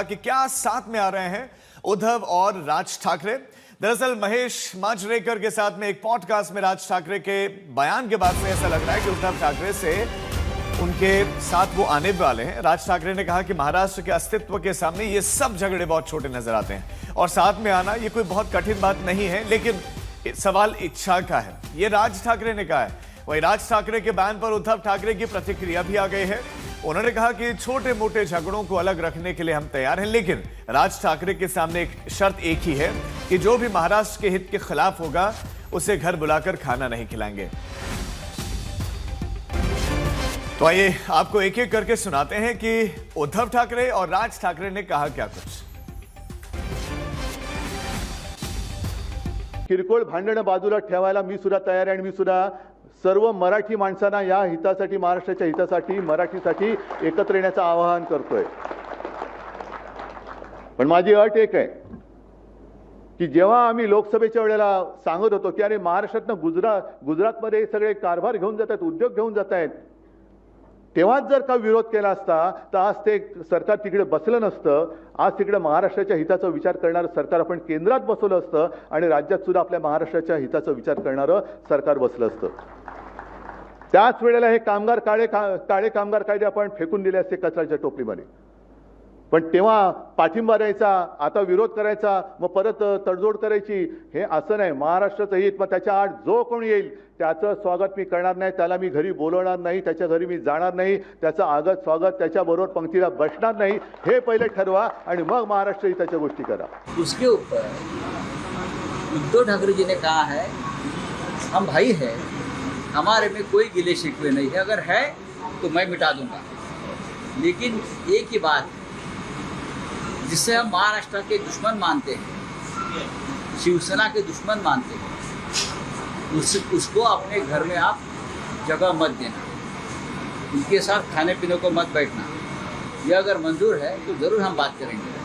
कि क्या साथ में आ रहे हैं उद्धव और राज ठाकरे। दरअसल महेश मांजरेकर के साथ में एक पॉडकास्ट में राज ठाकरे के बयान के बाद से ऐसा लग रहा है कि उद्धव ठाकरे से उनके साथ वो आने वाले हैं। राज ठाकरे ने कहा कि महाराष्ट्र के अस्तित्व के सामने ये सब झगड़े बहुत छोटे नजर आते हैं और साथ में आना ये कोई बहुत कठिन बात नहीं है, लेकिन सवाल इच्छा का है। ये राज ठाकरे ने कहा है। वही राज ठाकरे के बयान पर उद्धव ठाकरे की प्रतिक्रिया भी आ गई है। उन्होंने कहा कि छोटे मोटे झगड़ों को अलग रखने के लिए हम तैयार हैं, लेकिन राज ठाकरे के सामने एक शर्त एक ही है कि जो भी महाराष्ट्र के हित के खिलाफ होगा उसे घर बुलाकर खाना नहीं खिलाएंगे। तो आइए आपको एक एक करके सुनाते हैं कि उद्धव ठाकरे और राज ठाकरे ने कहा क्या कुछ। किरकोळ भांडणं बाजूला ठेवायला मी सुद्धा तयार आहे आणि मी सुद्धा सर्व मराठी माणसांना या हितासाठी, महाराष्ट्राच्या हितासाठी, मराठीसाठी एकत्र येण्याचं आवाहन करतोय। पण माझी अट एक आहे की जेव्हा आम्ही लोकसभेच्या वेळेला सांगत होतो की अरे महाराष्ट्रातनं गुजरातमध्ये सगळे कारभार घेऊन जात आहेत, उद्योग घेऊन जात आहेत, तेव्हाच जर का विरोध केला असता तर आज ते सरकार तिकडे बसलं नसतं। आज तिकडे महाराष्ट्राच्या हिताचा विचार करणारं सरकार आपण केंद्रात बसवलं असतं आणि राज्यात सुद्धा आपल्या महाराष्ट्राच्या हिताचा विचार करणारं सरकार बसलं असतं। त्याच वेळेला हे काळे कामगार कायदे आपण फेकून दिले असते कचऱ्याच्या टोपलीमध्ये। पण तेव्हा पाठिंबा द्यायचा, आता विरोध करायचा, मग परत तडजोड करायची, हे असं नाही। महाराष्ट्राचं हित, मग त्याच्या आड जो कोणी येईल त्याचं स्वागत मी करणार नाही, त्याला मी घरी बोलवणार नाही, त्याच्या घरी मी जाणार नाही, त्याचं आगत स्वागत, त्याच्याबरोबर पंक्तीला बसणार नाही, हे पहिले ठरवा आणि मग महाराष्ट्र हिताच्या गोष्टी करा। उसके ऊपर उद्धव ठाकरे जी ने कहा है हम भाई हैं, हमारे में कोई गिले शिकवे नहीं है, अगर है तो मैं मिटा दूंगा। लेकिन एक ही बात जिससे हम महाराष्ट्र के दुश्मन मानते हैं, शिवसेना के दुश्मन मानते हैं, उसको अपने घर में आप जगह मत देना, उनके साथ खाने पीने को मत बैठना। ये अगर मंजूर है तो जरूर हम बात करेंगे।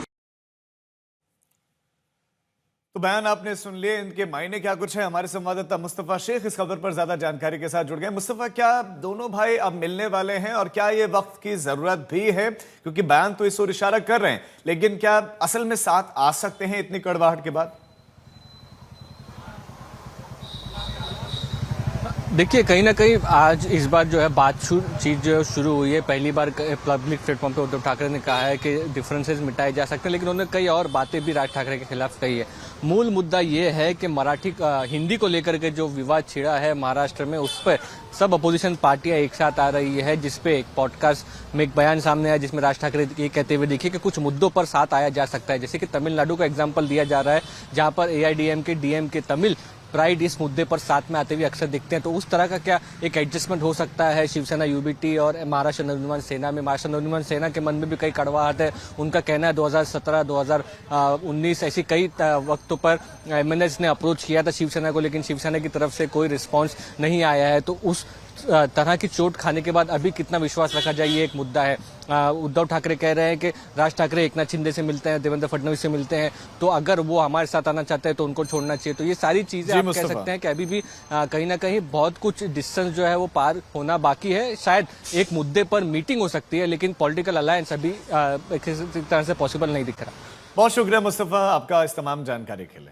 तो बयान आपने सुन लिए, इनके मायने क्या कुछ है। हमारे संवाददाता मुस्तफा शेख इस खबर पर ज्यादा जानकारी के साथ जुड़ गए। मुस्तफा, क्या दोनों भाई अब मिलने वाले हैं और क्या ये वक्त की जरूरत भी है, क्योंकि बयान तो इस ओर इशारा कर रहे हैं, लेकिन क्या असल में साथ आ सकते हैं इतनी कड़वाहट के बाद? देखिए, कहीं ना कहीं आज इस बार जो है चीज जो शुरू हुई है, पहली बार पब्लिक प्लेटफॉर्म पे उद्धव ठाकरे ने कहा है कि डिफरेंसेस मिटाए जा सकते हैं, लेकिन उन्होंने कई और बातें भी राज ठाकरे के खिलाफ कही है। मूल मुद्दा ये है कि हिंदी को लेकर के जो विवाद छिड़ा है महाराष्ट्र में, उस पर सब अपोजिशन पार्टियां एक साथ आ रही है, जिसपे एक पॉडकास्ट में एक बयान सामने आया जिसमें राज ठाकरे ये कहते हुए दिखे कि कुछ मुद्दों पर साथ आया जा सकता है। जैसे कि तमिलनाडु का एग्जाम्पल दिया जा रहा है, जहां पर AIADMK DMK तमिल प्राइड इस मुद्दे पर साथ में आते हुए अक्सर दिखते हैं। तो उस तरह का क्या एक एडजस्टमेंट हो सकता है शिवसेना UBT और महाराष्ट्र नवनिर्माण सेना में? महाराष्ट्र नवनिर्माण सेना के मन में भी कई कड़वाहट है। उनका कहना है 2017, 2019 ऐसी कई वक्तों पर MNS ने अप्रोच किया था शिवसेना को, लेकिन शिवसेना की तरफ से कोई रिस्पॉन्स नहीं आया है। तो उस तरह की चोट खाने के बाद अभी कितना विश्वास रखा जाए, ये एक मुद्दा है। उद्धव ठाकरे कह रहे हैं कि राज ठाकरे एकनाथ शिंदे से मिलते हैं, देवेंद्र फडणवीस से मिलते हैं, तो अगर वो हमारे साथ आना चाहते हैं तो उनको छोड़ना चाहिए। तो ये सारी चीजें आप कह सकते हैं कि अभी भी कहीं ना कहीं बहुत कुछ डिस्टेंस जो है वो पार होना बाकी है। शायद एक मुद्दे पर मीटिंग हो सकती है, लेकिन पॉलिटिकल अलायंस अभी किसी तरह से पॉसिबल नहीं दिख रहा। बहुत शुक्रिया मुस्तफा आपका इस तमाम जानकारी के लिए।